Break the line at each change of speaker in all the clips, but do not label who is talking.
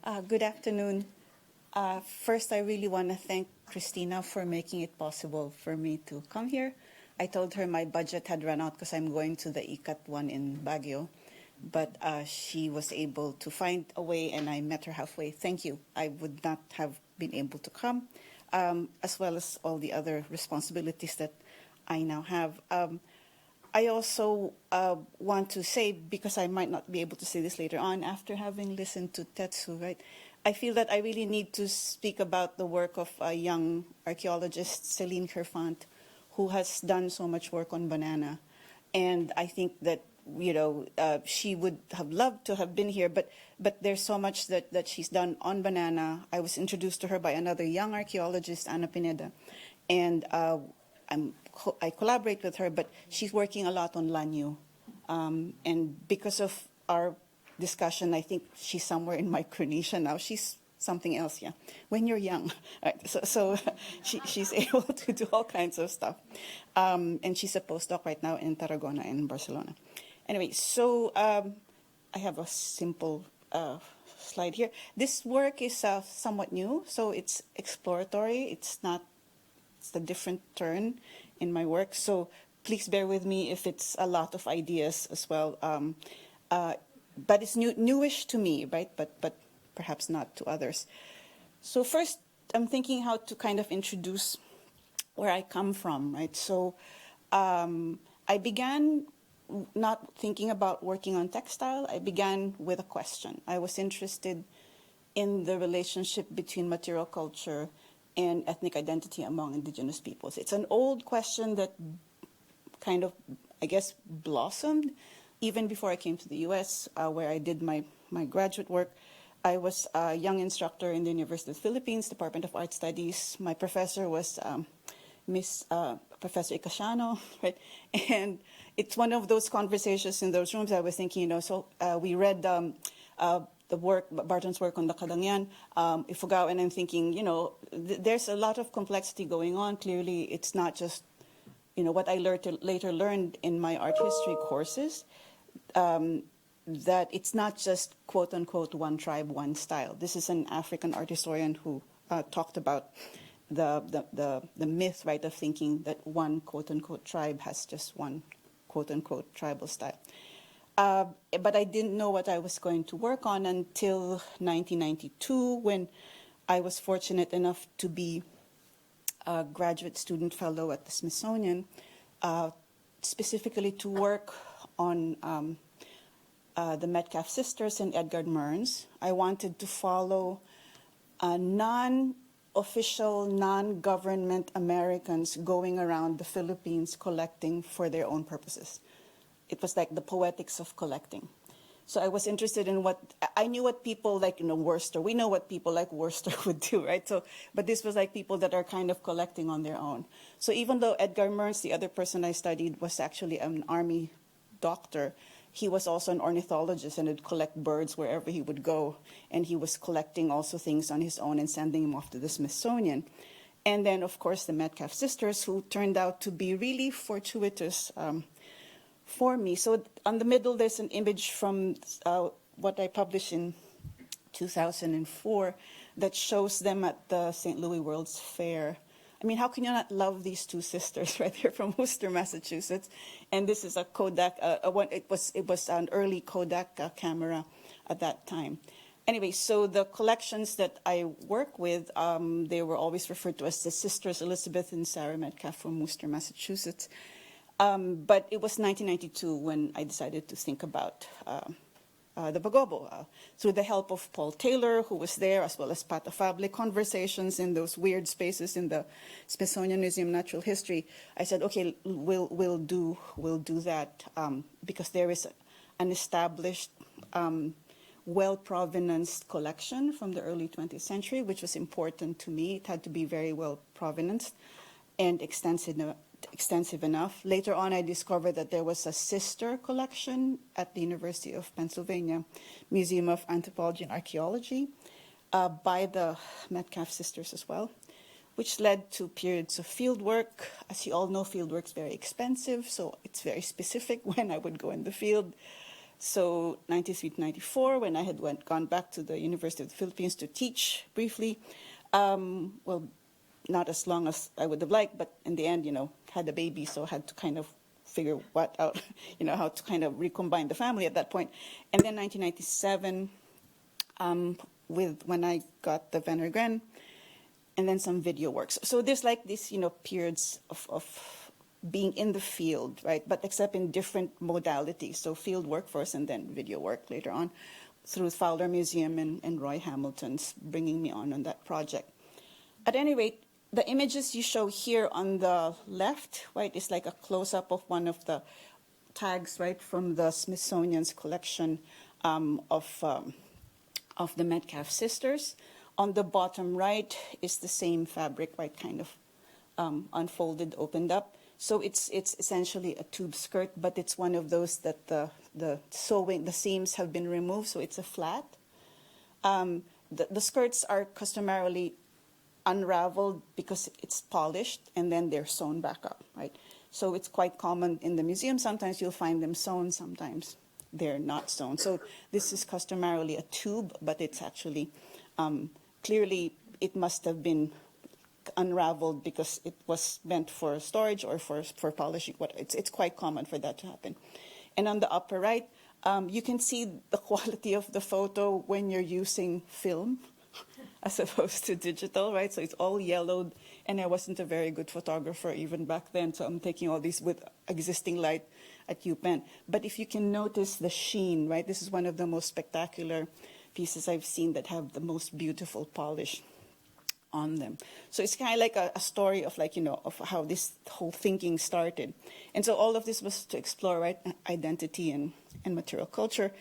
Good afternoon. First, I really want to thank Christina for making it possible for me to come here. I told her my budget had run out because I'm going to the ICAT one in Baguio, but she was able to find a way, and I met her halfway. Thank you. I would not have been able to come, as well as all the other responsibilities that I now have. I also want to say, because I might not be able to say this later on, after having listened to Tetsu, right, I feel that I really need to speak about the work of a young archaeologist, Celine Kerfant, who has done so much work on banana. And I think that, she would have loved to have been here, but there's so much that she's done on banana. I was introduced to her by another young archaeologist, Ana Pineda, and I collaborate with her, but she's working a lot on Lanyo. And because of our discussion, I think she's somewhere in Micronesia now. She's something else, yeah. When you're young, right? So she's able to do all kinds of stuff. And she's a postdoc right now in Tarragona and Barcelona. Anyway, so I have a simple slide here. This work is somewhat new, so it's exploratory. It's a different turn in my work, so please bear with me if it's a lot of ideas as well. But it's newish to me, right? But perhaps not to others. So first, I'm thinking how to kind of introduce where I come from, right? So I began not thinking about working on textile. I began with a question. I was interested in the relationship between material culture and ethnic identity among indigenous peoples. It's an old question that kind of, I guess, blossomed even before I came to the US, where I did my graduate work. I was a young instructor in the University of the Philippines, Department of Art Studies. My professor was Professor Icasiano, right? And it's one of those conversations in those rooms I was thinking, we read the work, Barton's work on the Kadangyan, Ifugao, and I'm thinking, there's a lot of complexity going on. Clearly, it's not just, what I later learned in my art history courses, that it's not just, quote unquote, one tribe, one style. This is an African art historian who talked about the myth, right, of thinking that one, quote unquote, tribe has just one, quote unquote, tribal style. But I didn't know what I was going to work on until 1992, when I was fortunate enough to be a graduate student fellow at the Smithsonian, specifically to work on the Metcalfe sisters and Edgar Mearns. I wanted to follow non-official, non-government Americans going around the Philippines collecting for their own purposes. It was like the poetics of collecting. So I was interested in I knew what people like, Worcester. We know what people like Worcester would do, right? But this was like people that are kind of collecting on their own. So even though Edgar Mearns, the other person I studied, was actually an army doctor, he was also an ornithologist and would collect birds wherever he would go. And he was collecting also things on his own and sending them off to the Smithsonian. And then, of course, the Metcalfe sisters, who turned out to be really fortuitous for me. So on the middle, there's an image from what I published in 2004 that shows them at the St. Louis World's Fair. I mean, how can you not love these two sisters right here from Worcester, Massachusetts? And this is a Kodak, it was an early Kodak camera at that time. Anyway, so the collections that I work with, they were always referred to as the Sisters Elizabeth and Sarah Metcalfe from Worcester, Massachusetts. But it was 1992 when I decided to think about the Bagobo. Through the help of Paul Taylor, who was there, as well as Pat Afable, conversations in those weird spaces in the Smithsonian Museum of Natural History, I said, okay, we'll do that because there is an established, well-provenanced collection from the early 20th century, which was important to me. It had to be very well provenanced and extensive enough. Later on, I discovered that there was a sister collection at the University of Pennsylvania Museum of Anthropology and Archaeology by the Metcalfe sisters as well, which led to periods of field work. As you all know, field work is very expensive, so it's very specific when I would go in the field. So 93 to 94, when I had gone back to the University of the Philippines to teach briefly, well, not as long as I would have liked, but in the end, had a baby, so had to kind of figure what out, how to kind of recombine the family at that point. And then 1997, when I got the Venner Gren, and then some video works. So there's like this, periods of being in the field, right? But except in different modalities. So field work first and then video work later on through Fowler Museum and Roy Hamilton's bringing me on that project. At any rate, the images you show here on the left, right, is like a close-up of one of the tags, right, from the Smithsonian's collection of the Metcalf sisters. On the bottom right is the same fabric, right, kind of unfolded, opened up. So it's essentially a tube skirt, but it's one of those that the seams have been removed, so it's a flat. The skirts are customarily unraveled because it's polished, and then they're sewn back up, right? So it's quite common in the museum. Sometimes you'll find them sewn, sometimes they're not sewn. So this is customarily a tube, but it's actually, clearly it must have been unraveled because it was meant for storage or for polishing. It's quite common for that to happen. And on the upper right, you can see the quality of the photo when you're using film as opposed to digital, right? So it's all yellowed, and I wasn't a very good photographer even back then, so I'm taking all these with existing light at UPenn. But if you can notice the sheen, right? This is one of the most spectacular pieces I've seen that have the most beautiful polish on them. So it's kind of like a story of of how this whole thinking started. And so all of this was to explore, right, identity and material culture.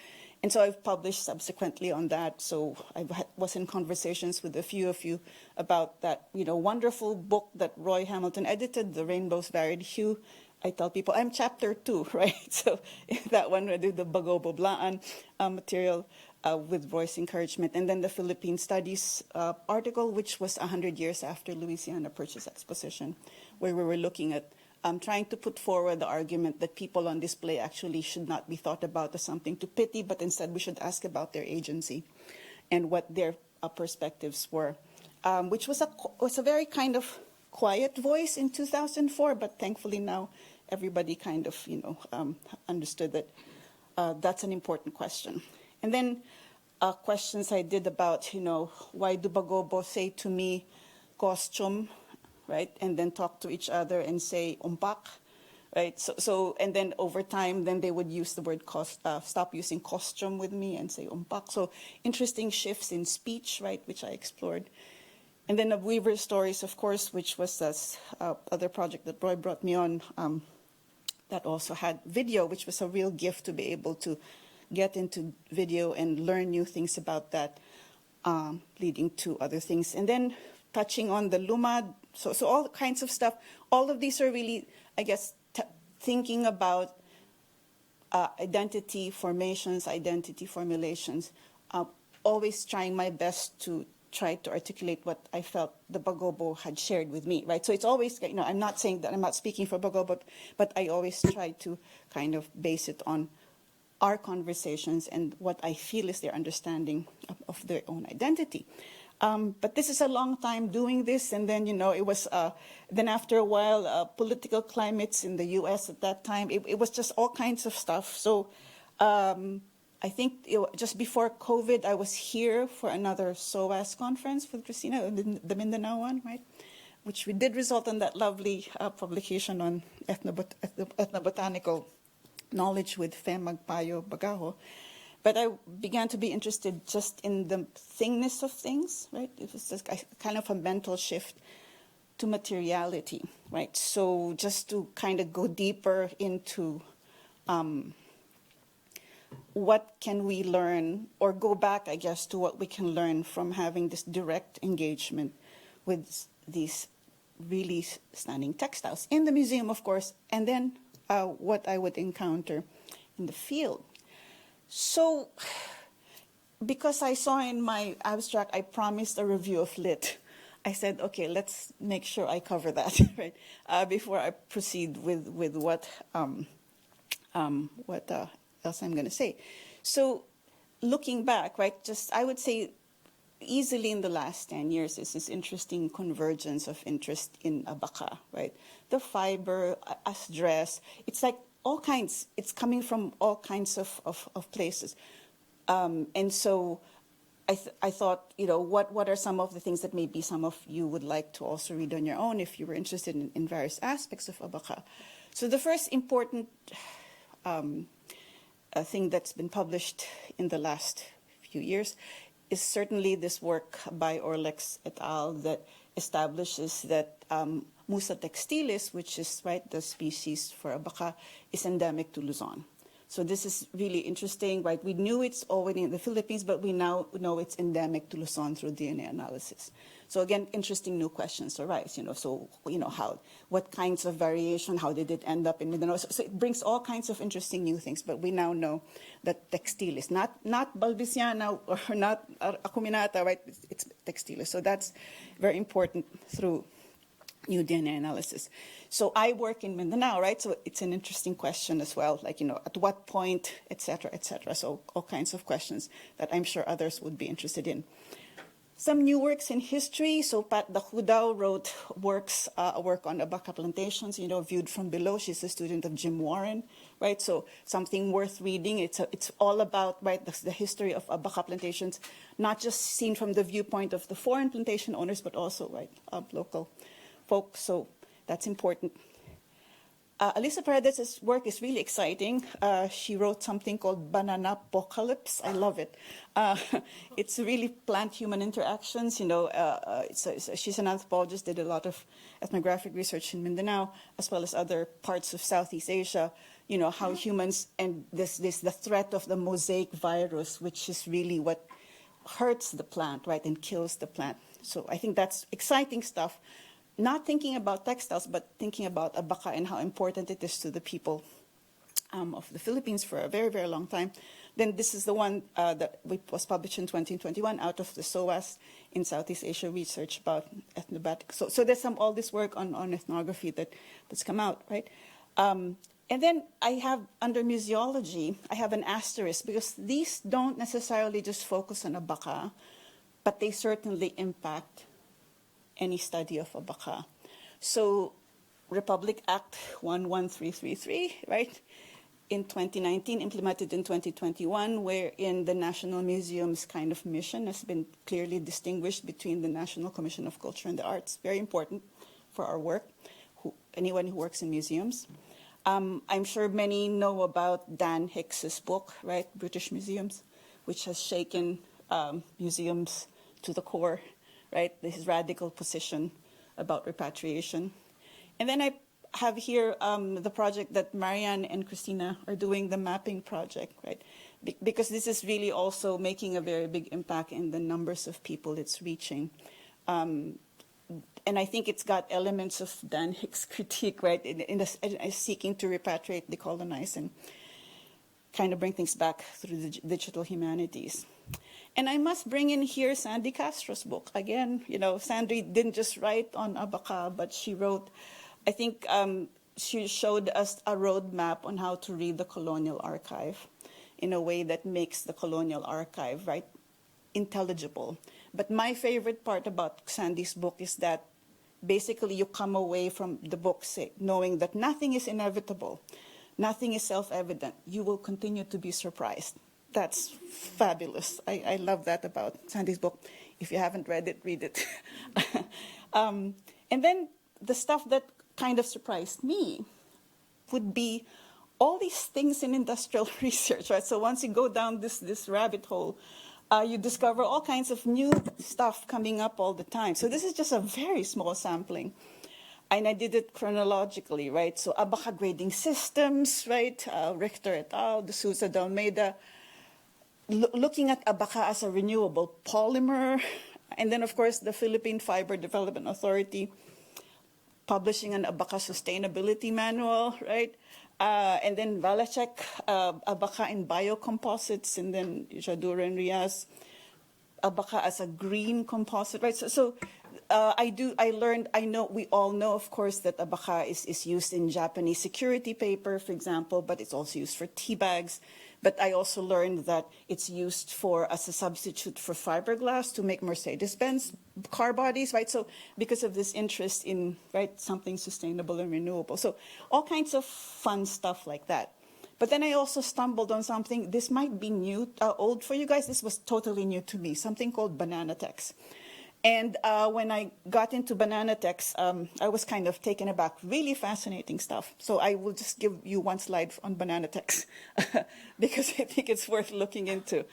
And so I've published subsequently on that. So I was in conversations with a few of you about that, wonderful book that Roy Hamilton edited, The Rainbow's Varied Hue. I tell people I'm chapter 2, right? So that one I do the Bagobo Blaan material with voice encouragement. And then the Philippine Studies article, which was 100 years after Louisiana Purchase Exposition, where we were looking at trying to put forward the argument that people on display actually should not be thought about as something to pity, but instead we should ask about their agency and what their perspectives were, which was a very kind of quiet voice in 2004, but thankfully now everybody kind of understood that that's an important question. And then questions I did about why do Bagobo say to me costume, right? And then talk to each other and say umpak, right? So and then over time, then they would use the word stop using costume with me and say umpak. So interesting shifts in speech, right, which I explored. And then the Weaver Stories, of course, which was this other project that Roy brought me on that also had video, which was a real gift to be able to get into video and learn new things about that, leading to other things. And then touching on the Lumad, so all kinds of stuff. All of these are really, I guess, thinking about identity formations, identity formulations, always trying my best to try to articulate what I felt the Bagobo had shared with me, right? So it's always, I'm not saying that I'm not speaking for Bagobo, but I always try to kind of base it on our conversations and what I feel is their understanding of their own identity. But this is a long time doing this, and then, it was, then after a while, political climates in the U.S. at that time, it was just all kinds of stuff. So I think just before COVID, I was here for another SOAS conference with Christina, the Mindanao one, right? Which we did result in that lovely publication on ethnobotanical knowledge with Fem Magpayo Bagaho. But I began to be interested just in the thingness of things, right? It was just kind of a mental shift to materiality, right? So just to kind of go deeper into what can we learn, or go back, I guess, to what we can learn from having this direct engagement with these really stunning textiles in the museum, of course, and then what I would encounter in the field. So, because I saw in my abstract, I promised a review of lit. I said, okay, let's make sure I cover that, right, before I proceed with what else I'm going to say. So looking back, right, just I would say easily in the last 10 years is this interesting convergence of interest in abaca, right? The fiber as dress, it's like all kinds, it's coming from all kinds of places. And so I thought, what are some of the things that maybe some of you would like to also read on your own if you were interested in various aspects of abaca. So the first important thing that's been published in the last few years is certainly this work by Orlex et al. That establishes that Musa textilis, which is the species for abaca, is endemic to Luzon. So this is really interesting, right? We knew it's already in the Philippines, but we now know it's endemic to Luzon through DNA analysis. So again, interesting new questions arise, so, what kinds of variation, how did it end up in Mindanao? So it brings all kinds of interesting new things, but we now know that textilis, not Balbisiana or not acuminata, right? It's textilis. So that's very important through new DNA analysis. So I work in Mindanao, right? So it's an interesting question as well, at what point, et cetera, et cetera. So all kinds of questions that I'm sure others would be interested in. Some new works in history. So Pat Dacudao wrote work on abaca plantations, viewed from below. She's a student of Jim Warren, right? So something worth reading. It's all about, right, the history of abaca plantations, not just seen from the viewpoint of the foreign plantation owners, but also, right, local folks. So that's important. Alisa Paredes's work is really exciting. She wrote something called Banana Apocalypse. I love it. It's really plant-human interactions. She's an anthropologist, did a lot of ethnographic research in Mindanao, as well as other parts of Southeast Asia. How humans, and the threat of the mosaic virus, which is really what hurts the plant, right, and kills the plant. So I think that's exciting stuff. Not thinking about textiles, but thinking about abaca and how important it is to the people of the Philippines for a very, very long time. Then this is the one that was published in 2021 out of the SOAS in Southeast Asia research about ethnobatic. So there's all this work on ethnography that's come out, right? And then I have, under museology, I have an asterisk because these don't necessarily just focus on abaca, but they certainly impact any study of abaca. So Republic Act 11333, right, in 2019, implemented in 2021, wherein the National Museum's kind of mission has been clearly distinguished between the National Commission of Culture and the Arts. Very important for our work, anyone who works in museums. I'm sure many know about Dan Hicks's book, right, British Museums, which has shaken museums to the core, right, his radical position about repatriation. And then I have here the project that Marianne and Christina are doing, the mapping project, right? Because this is really also making a very big impact in the numbers of people it's reaching. And I think it's got elements of Dan Hicks' critique, right, in seeking to repatriate, decolonize, and kind of bring things back through the digital humanities. And I must bring in here Sandy Castro's book. Again, Sandy didn't just write on abaca, but she wrote, I think she showed us a roadmap on how to read the colonial archive in a way that makes the colonial archive, right, intelligible. But my favorite part about Sandy's book is that basically you come away from the book knowing that nothing is inevitable, nothing is self-evident. You will continue to be surprised. That's fabulous. I love that about Sandy's book. If you haven't read it, read it. And then the stuff that kind of surprised me would be all these things in industrial research, right? So once you go down this rabbit hole, you discover all kinds of new stuff coming up all the time. So this is just a very small sampling. And I did it chronologically, right? So abaca grading systems, right? Richter et al., De Souza de Almeida, looking at abaca as a renewable polymer. And then, of course, the Philippine Fiber Development Authority publishing an abaca sustainability manual, right? And then Valacek, abaca in biocomposites, and then Jadura and Riaz, abaca as a green composite, right? So we all know, of course, that abaca is used in Japanese security paper, for example, but it's also used for tea bags. But I also learned that it's used as a substitute for fiberglass to make Mercedes-Benz car bodies, right? So because of this interest in, right, something sustainable and renewable. So all kinds of fun stuff like that. But then I also stumbled on something, this might be new, old for you guys, this was totally new to me, something called banana tex. And when I got into banana tex, I was kind of taken aback, really fascinating stuff. So I will just give you one slide on banana tex because I think it's worth looking into.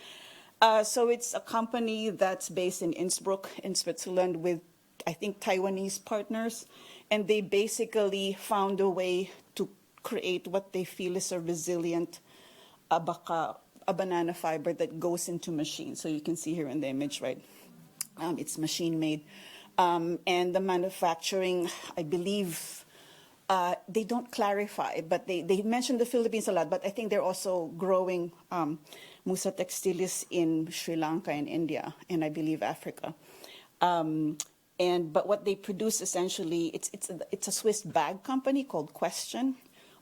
So it's a company that's based in Innsbruck in Switzerland with, I think, Taiwanese partners. And they basically found a way to create what they feel is a resilient abaca, a banana fiber that goes into machines. So you can see here in the image, right? It's machine made. And the manufacturing, I believe, they don't clarify, but they mention the Philippines a lot, but I think they're also growing Musa textilis in Sri Lanka and India, and I believe Africa. But what they produce essentially, it's a Swiss bag company called Question.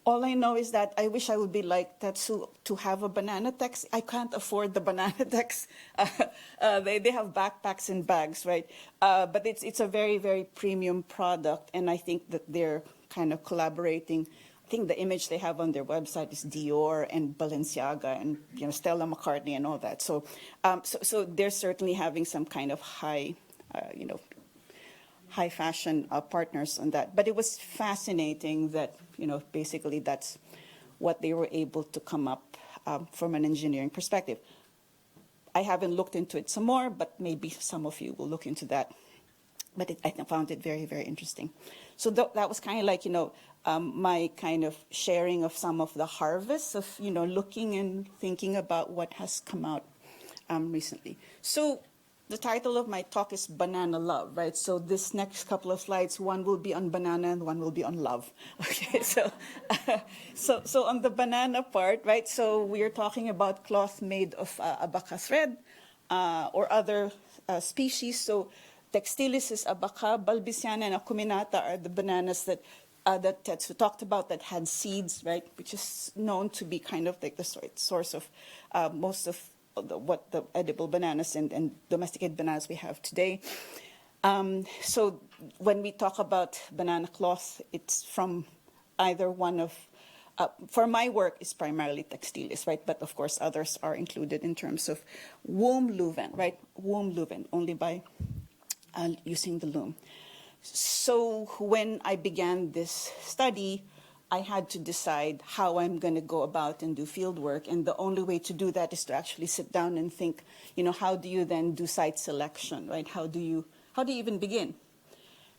All I know is that I wish I would be like Tetsu to have a banana tex. I can't afford the banana tex. They have backpacks and bags, right? But it's a very, very premium product, and I think that they're kind of collaborating. I think the image they have on their website is Dior and Balenciaga and Stella McCartney and all that. So they're certainly having some kind of high fashion partners on that. But it was fascinating that, basically that's what they were able to come up from an engineering perspective. I haven't looked into it some more, but maybe some of you will look into that. But I found it very, very interesting. So that was kind of like, my kind of sharing of some of the harvests of, looking and thinking about what has come out recently. So the title of my talk is Banana Love, right? So this next couple of slides, one will be on banana and one will be on love. Okay, so on the banana part, right? So we are talking about cloth made of abaca thread or other species. So textilis is abaca, balbisiana and acuminata are the bananas that Tetsu talked about that had seeds, right? Which is known to be kind of like the source of most of what the edible bananas and domesticated bananas we have today. So when we talk about banana cloth, it's from either one of, for my work, it's primarily textilis, right? But of course, others are included in terms of womb leuven, right? Womb leuven, only by using the loom. So when I began this study, I had to decide how I'm going to go about and do field work. And the only way to do that is to actually sit down and think, how do you then do site selection, right? How do you even begin?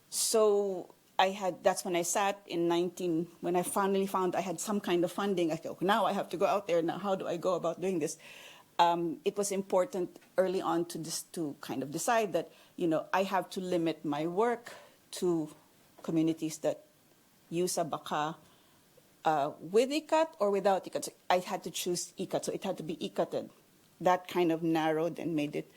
So that's when I sat when I finally found I had some kind of funding. I thought, now I have to go out there. Now, how do I go about doing this? It was important early on to kind of decide that, I have to limit my work to communities that use abaca with ikat or without ikat. So I had to choose ikat, so it had to be ikated. That kind of narrowed and made it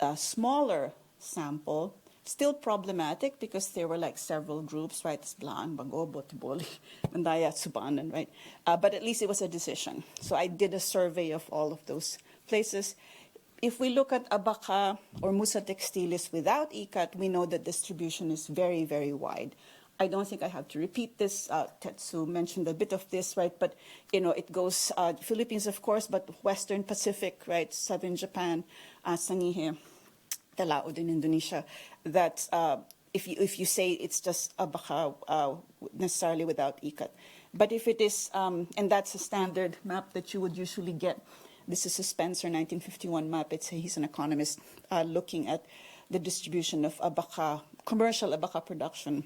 a smaller sample. Still problematic because there were like several groups, right? Blaan, Bagobo, Tiboli, Mandaya, Subanan, right? But at least it was a decision. So I did a survey of all of those places. If we look at abaca or Musa textilis without ikat, we know that distribution is very, very wide. I don't think I have to repeat this. Tetsu mentioned a bit of this, right? But, it goes Philippines, of course, but Western Pacific, right? Southern Japan, Sangihe, Talaud in Indonesia. That if you say it's just abaca necessarily without ikat. But if it is, and that's a standard map that you would usually get. This is a Spencer 1951 map. He's an economist looking at the distribution of abaca, commercial abaca production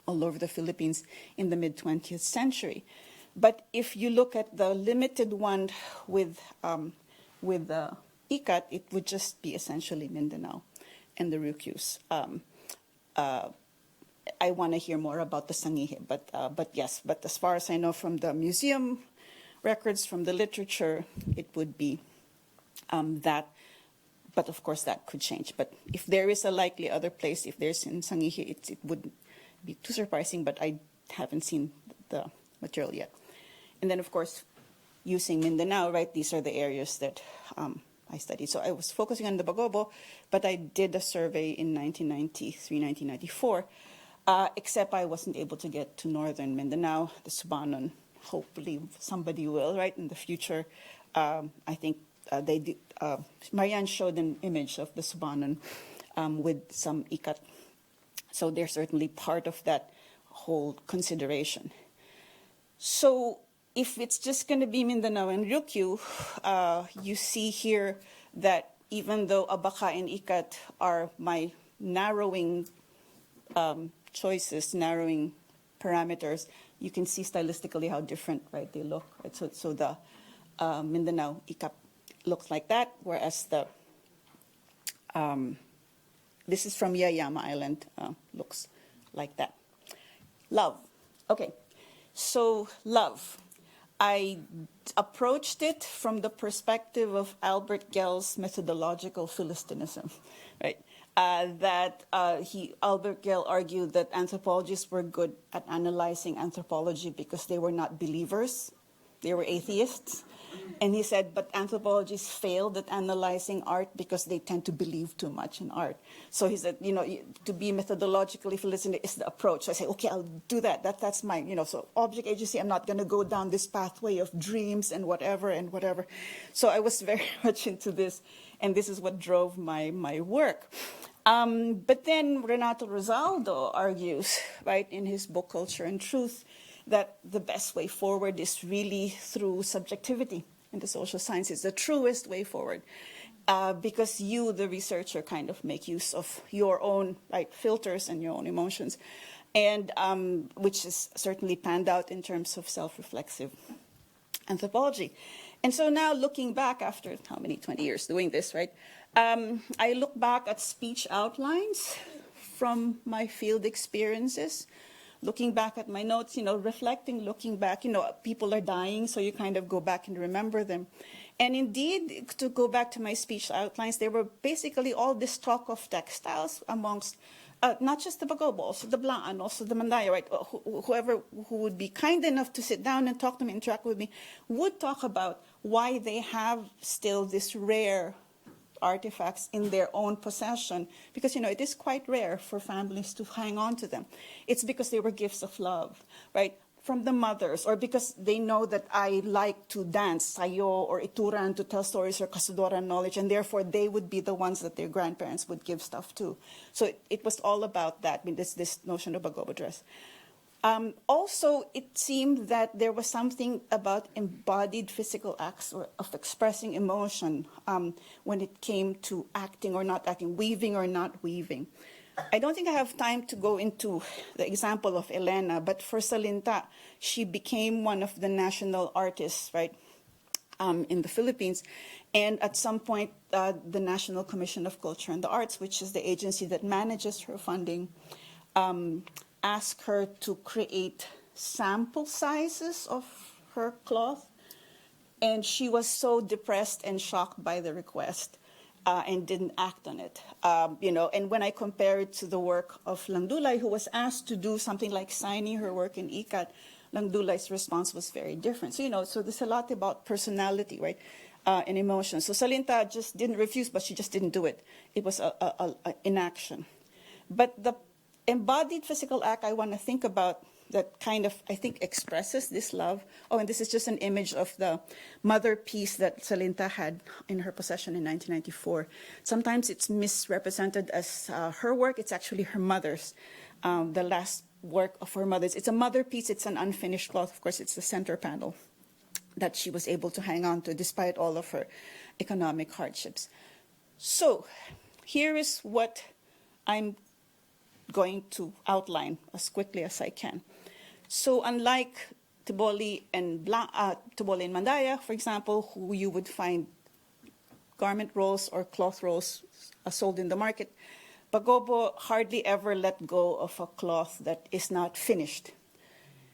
all over the Philippines in the mid-20th century. But if you look at the limited one with the ikat, it would just be essentially Mindanao and the Ryukyus. I want to hear more about the Sangihe, but yes, but as far as I know from the museum records, from the literature, it would be that. But of course, that could change. But if there is a likely other place, if there's in Sangihe, it wouldn't be too surprising, but I haven't seen the material yet. And then, of course, using Mindanao, right? These are the areas that I studied. So I was focusing on the Bagobo, but I did a survey in 1993, 1994, except I wasn't able to get to northern Mindanao, the Subanon. Hopefully somebody will, right, in the future. I think Marianne showed an image of the Subanon with some ikat. So they're certainly part of that whole consideration. So if it's just going to be Mindanao and Ryukyu, you see here that even though abaca and ikat are my narrowing choices, narrowing parameters, you can see stylistically how different, right, they look. Right? So the Mindanao ikat looks like that, whereas the this is from Yaeyama Island, looks like that. Love. Okay, so love. I approached it from the perspective of Albert Gell's methodological Philistinism, right? Albert Gell argued that anthropologists were good at analyzing anthropology because they were not believers, they were atheists. And he said, but anthropologists failed at analyzing art because they tend to believe too much in art. So he said, to be methodologically Philistine is the approach. So I say, okay, I'll do that. That's my, so object agency, I'm not going to go down this pathway of dreams and whatever and whatever. So I was very much into this, and this is what drove my work. But then Renato Rosaldo argues, right, in his book Culture and Truth, that the best way forward is really through subjectivity in the social sciences, the truest way forward, because you, the researcher, kind of make use of your own filters and your own emotions, and which is certainly panned out in terms of self-reflexive anthropology. And so now looking back after how many, 20 years doing this, right, I look back at speech outlines from my field experiences, looking back at my notes, reflecting, looking back, people are dying, so you kind of go back and remember them. And indeed, to go back to my speech outlines, they were basically all this talk of textiles amongst, not just the Bagobo, also the Blaan, also the Mandaya, right? Whoever who would be kind enough to sit down and talk to me, interact with me, would talk about why they have still this rare artifacts in their own possession, because it is quite rare for families to hang on to them. It's because they were gifts of love, right, from the mothers, or because they know that I like to dance sayo or ituran, to tell stories, or kasudoran knowledge, and therefore they would be the ones that their grandparents would give stuff to. So it was all about that, this notion of Bagobo dress. Also, it seemed that there was something about embodied physical acts of expressing emotion when it came to acting or not acting, weaving or not weaving. I don't think I have time to go into the example of Elena, but for Salinta, she became one of the national artists, right, in the Philippines. And at some point, the National Commission of Culture and the Arts, which is the agency that manages her funding, asked her to create sample sizes of her cloth. And she was so depressed and shocked by the request and didn't act on it. And when I compare it to the work of Langdulay, who was asked to do something like signing her work in ICAT, Langdulay's response was very different. So, so there's a lot about personality, right, and emotion. So Salinta just didn't refuse, but she just didn't do it. It was a inaction. But the embodied physical act I want to think about that kind of, I think, expresses this love. Oh, and this is just an image of the mother piece that Salinta had in her possession in 1994. Sometimes it's misrepresented as her work. It's actually her mother's, the last work of her mother's. It's a mother piece. It's an unfinished cloth. Of course, it's the center panel that she was able to hang on to despite all of her economic hardships. So here is what I'm going to outline as quickly as I can. So unlike Tiboli and Mandaya, for example, who you would find garment rolls or cloth rolls sold in the market, Bagobo hardly ever let go of a cloth that is not finished.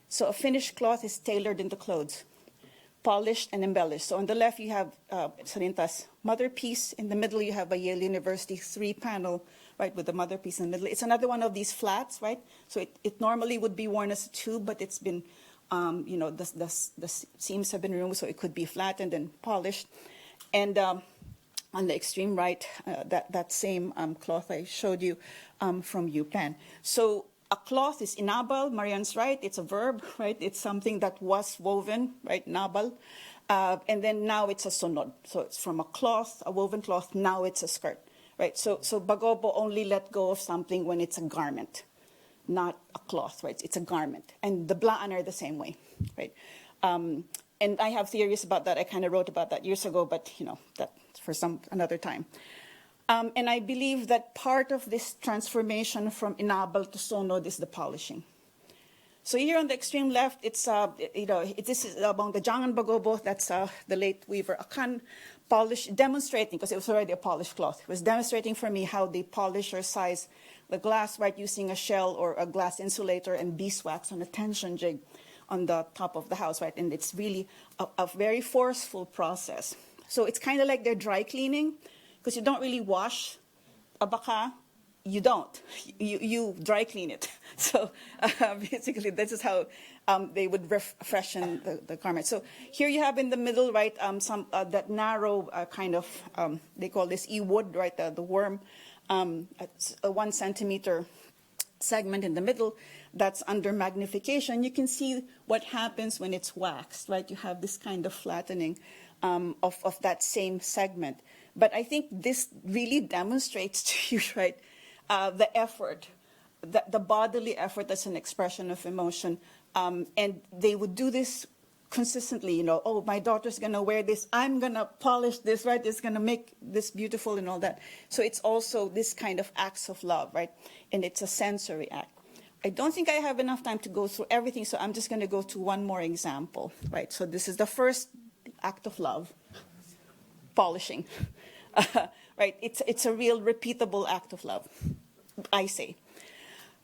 So a finished cloth is tailored into clothes, polished and embellished. So on the left, you have Salinta's mother piece. In the middle, you have a Yale University 3-panel, right, with the mother piece in the middle. It's another one of these flats, right? So it normally would be worn as a tube, but it's been The seams have been removed, so it could be flattened and polished. And on the extreme right, that same cloth I showed you from UPenn. So a cloth is inabal, Marian's right, it's a verb, right? It's something that was woven, right, nabal. And then now it's a sunod. So it's from a cloth, a woven cloth, now it's a skirt, right? So bagobo only let go of something when it's a garment, not a cloth, right? It's a garment. And the blaan are the same way, right? And I have theories about that. I kind of wrote about that years ago, but that's for another time. And I believe that part of this transformation from inabal to sonod is the polishing. So here on the extreme left, it's this is among the Jangan Bagobo. That's the late weaver Akan demonstrating, because it was already a polished cloth. It was demonstrating for me how they polish or size the glass, right, using a shell or a glass insulator and beeswax on a tension jig on the top of the house, right? And it's really a very forceful process. So it's kind of like they're dry cleaning, because you don't really wash abaca. You don't. You dry clean it. So basically, this is how they would freshen the garment. So here you have in the middle, right, that narrow kind of, they call this E-wood, right, the worm, it's a 1 centimeter segment in the middle that's under magnification. You can see what happens when it's waxed, right? You have this kind of flattening of that same segment. But I think this really demonstrates to you, right, the effort, the bodily effort as an expression of emotion. And they would do this consistently, oh, my daughter's going to wear this. I'm going to polish this, right? It's going to make this beautiful and all that. So it's also this kind of acts of love, right? And it's a sensory act. I don't think I have enough time to go through everything, so I'm just going to go to one more example, right? So this is the first act of love, polishing, right? It's a real repeatable act of love, I say.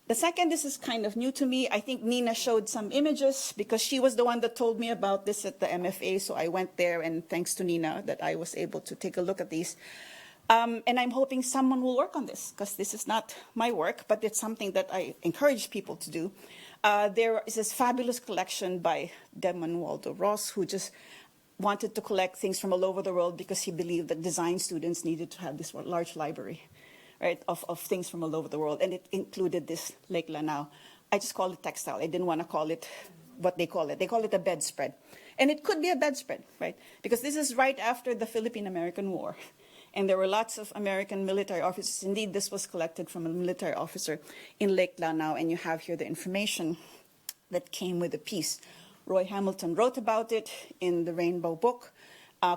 The second, this is kind of new to me. I think Nina showed some images because she was the one that told me about this at the MFA. So I went there, and thanks to Nina that I was able to take a look at these. And I'm hoping someone will work on this, because this is not my work, but it's something that I encourage people to do. There is this fabulous collection by Waldo Ross, who just wanted to collect things from all over the world because he believed that design students needed to have this large library, right, of things from all over the world. And it included this Lake Lanao. I just call it textile. I didn't want to call it what they call it. They call it a bedspread. And it could be a bedspread, right? Because this is right after the Philippine-American War. And there were lots of American military officers. Indeed, this was collected from a military officer in Lake Lanao. And you have here the information that came with the piece. Roy Hamilton wrote about it in the Rainbow Book,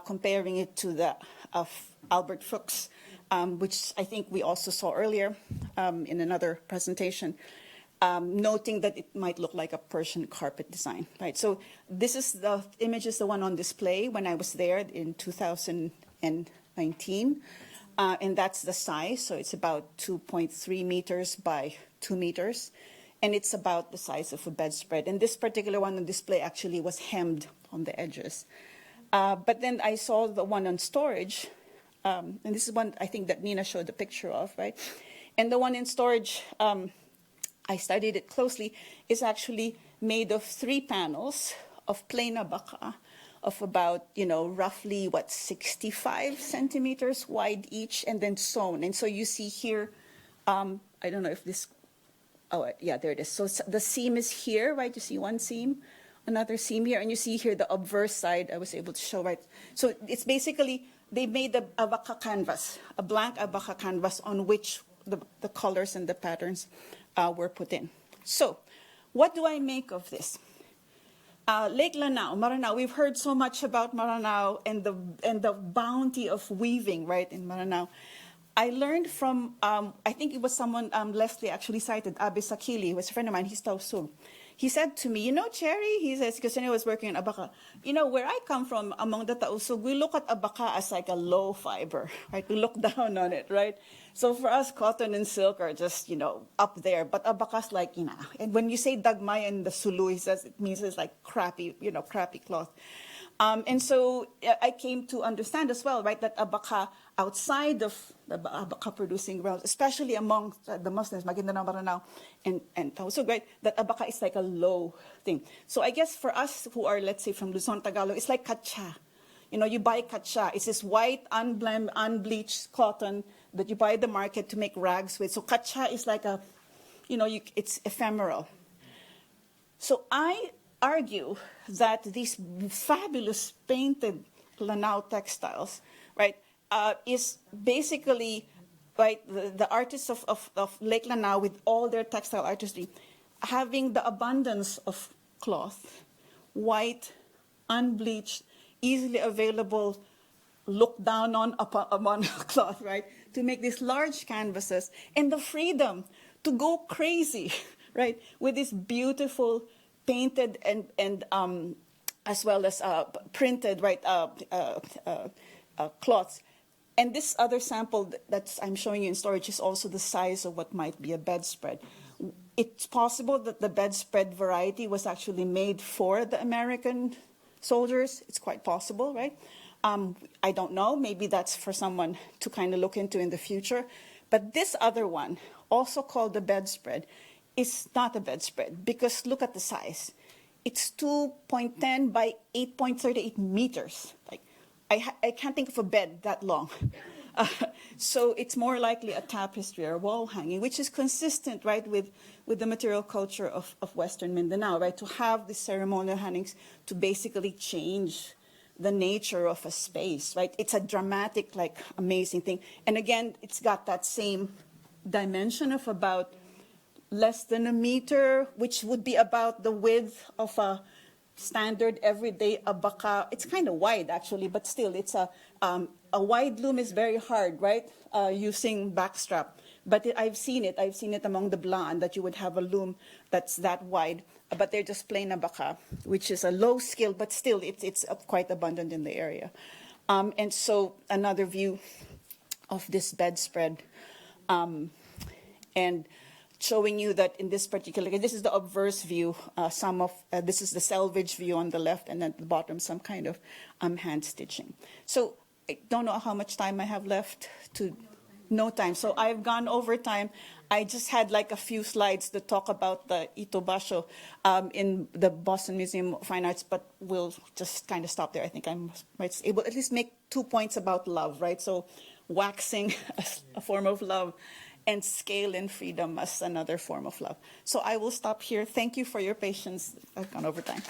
comparing it to the of Albert Fuchs, which I think we also saw earlier in another presentation, noting that it might look like a Persian carpet design, right? So this is the image is the one on display when I was there in 2019, and that's the size. So it's about 2.3 meters by 2 meters, and it's about the size of a bedspread. And this particular one on display actually was hemmed on the edges. But then I saw the one on storage, and this is one I think that Nina showed the picture of, right? And the one in storage, I studied it closely, is actually made of 3 panels of plain abaca of about, roughly, 65 centimeters wide each, and then sewn. And so you see here, I don't know if this, oh, yeah, there it is. So the seam is here, right? You see one seam, another seam here, and you see here the obverse side I was able to show, right? So it's basically, they made a abaca canvas, a blank abaca canvas on which the colors and the patterns were put in. So what do I make of this? Lake Lanao, Maranao, we've heard so much about Maranao and the bounty of weaving, right, in Maranao. I learned from, I think it was someone Leslie actually cited, Abe Sakili, who was a friend of mine, he's Tausug. He said to me, Cherry, he says, because I was working in abaca, where I come from among the Tausug, we look at abaca as like a low fiber, right? We look down on it, right? So for us, cotton and silk are just, up there, but abaca's like, and when you say dagmay in the Sulu, he says it means it's like crappy, crappy cloth. And so I came to understand as well, right, that abaca outside of the abaca producing grounds, especially among the Muslims, Maguindanao, Maranao, and also great, that abaca is like a low thing. So I guess for us who are, let's say, from Luzon, Tagalog, it's like katsa. You know, you buy katsa. It's this white, unbleached cotton that you buy at the market to make rags with. So katsa is like a, you know, it's ephemeral. So I argue that these fabulous painted Lanao textiles, right, is basically, right, the artists of Lake Lanao with all their textile artistry, having the abundance of cloth, white, unbleached, easily available, look down on upon cloth, right, to make these large canvases, and the freedom to go crazy, right, with this beautiful painted and as well as printed, right, cloths. And this other sample that I'm showing you in storage is also the size of what might be a bedspread. It's possible that the bedspread variety was actually made for the American soldiers. It's quite possible, right? I don't know. Maybe that's for someone to kind of look into in the future. But this other one, also called the bedspread, is not a bedspread because look at the size. It's 2.10 by 8.38 meters. Like, I can't think of a bed that long. So it's more likely a tapestry or wall hanging, which is consistent, right, with the material culture of Western Mindanao, right, to have the ceremonial hangings to basically change the nature of a space, right? It's a dramatic, like, amazing thing. And again, it's got that same dimension of about less than a meter, which would be about the width of a standard everyday abaca. It's kind of wide, actually, but still, it's a wide loom is very hard, right? Using backstrap. But I've seen it among the Blaan, that you would have a loom that's that wide, but they're just plain abaca, which is a low skill, but still, it's quite abundant in the area. And so another view of this bedspread, and showing you that in this particular case, this is the obverse view, this is the selvage view on the left, and at the bottom, some kind of hand stitching. So I don't know how much time I have left to, no time. So I've gone over time. I just had like a few slides to talk about the Itobasho in the Boston Museum of Fine Arts, but we'll just kind of stop there. I think I might able to at least make 2 points about love, right? So waxing as a form of love, and scale and freedom as another form of love. So I will stop here. Thank you for your patience. I've gone over time.